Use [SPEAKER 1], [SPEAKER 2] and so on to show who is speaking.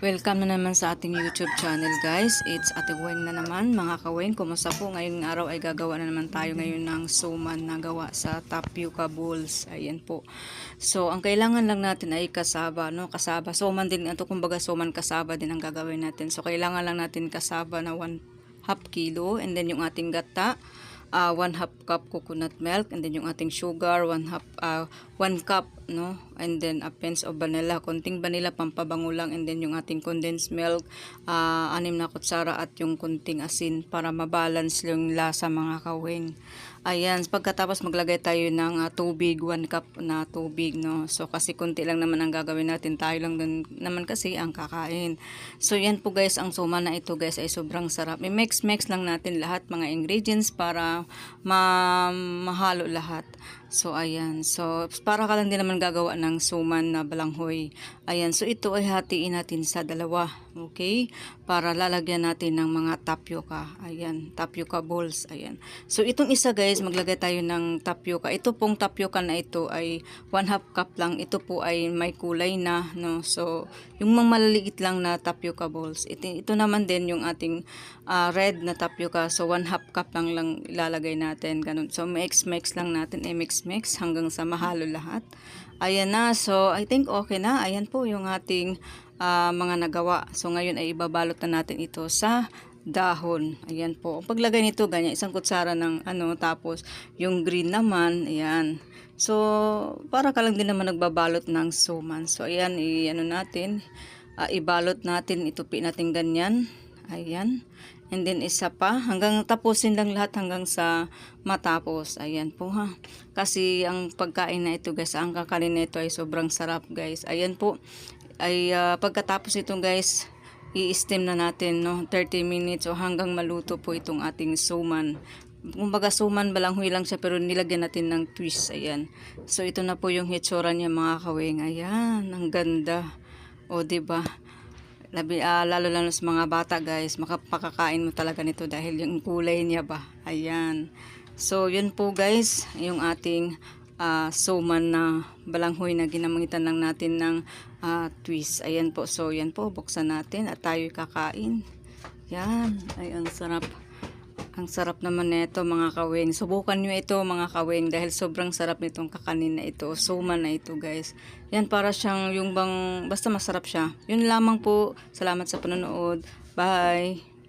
[SPEAKER 1] Welcome na naman sa ating YouTube channel guys. It's Ate Weng na naman mga kaweng. Kumusta po? Ngayong araw ay gagawa na naman tayo ngayon ng suman na gawa sa tapioca balls. Ayan po. So ang kailangan lang natin ay kasaba, no? Kasaba. Suman din ito, kumbaga suman kasaba din ang gagawin natin. So kailangan lang natin kasaba na 1/2 kilo, and then yung ating gata, 1/2 cup coconut milk, and then yung ating sugar, 1 cup, no, and then a pinch of vanilla, konting vanilla pampabango lang, and then yung ating condensed milk, 6 na kutsara, at yung konting asin para mabalance yung lasa mga kawing. Ayan, pagkatapos maglagay tayo ng tubig, 1 cup na tubig, no. So kasi konti lang naman ang gagawin natin, tayo lang din naman kasi ang kakain. So yan po guys, ang suman na ito guys ay sobrang sarap. I-mix lang natin lahat mga ingredients para mahalo lahat. So ayan, so para ka lang din naman gagawa ng suman na balanghoy. Ayan, so ito ay hatiin natin sa dalawa, okay? Para lalagyan natin ng mga tapioca. Ayan, tapioca balls. Ayan. So itong isa guys, maglagay tayo ng tapioca. Ito pong tapioca na ito ay 1/2 cup lang. Ito po ay may kulay na, no. So yung mga maliliit lang na tapioca balls. Ito naman din yung ating red na tapioca. So 1/2 cup lang ilalagay natin, ganun. So mix lang natin, mix hanggang sa mahalo lahat. Ayan na. So I think okay na. Ayan po yung ating mga nagawa. So ngayon ay ibabalot na natin ito sa dahon. Ayan po. Ang paglagay nito ganyan, 1 kutsara ng tapos yung green naman, ayan. So para ka lang din naman nagbabalot ng suman. So ayan, natin, ibalot natin, itupi natin ganyan. Ayan. And then isa pa, hanggang tapusin lang lahat hanggang sa matapos. Ayan po ha. Kasi ang pagkain na ito guys, ang kakanin na ito ay sobrang sarap guys. Ayan po. Ay pagkatapos ito guys, i-steam na natin, no, 30 minutes o hanggang maluto po itong ating suman. Kumbaga suman balanghoy lang siya pero nilagyan natin ng twist. Ayan. So ito na po yung hitsura niya mga kaweng. Ayan, ang ganda. O diba? Lalo sa mga bata guys, makapakakain mo talaga nito dahil yung kulay niya ba. Ayan. So yun po guys, yung ating suman na balanghoy na ginamitan lang natin ng twist. Ayan po. So yan po, buksan natin at tayo kakain. Yan. Ay, ang sarap. Ang sarap naman nito mga kaweng. Subukan nyo ito mga kaweng dahil sobrang sarap nitong kakanin na ito. Suman na ito guys. Yan, para siyang yung basta masarap siya. Yun lamang po. Salamat sa panonood. Bye!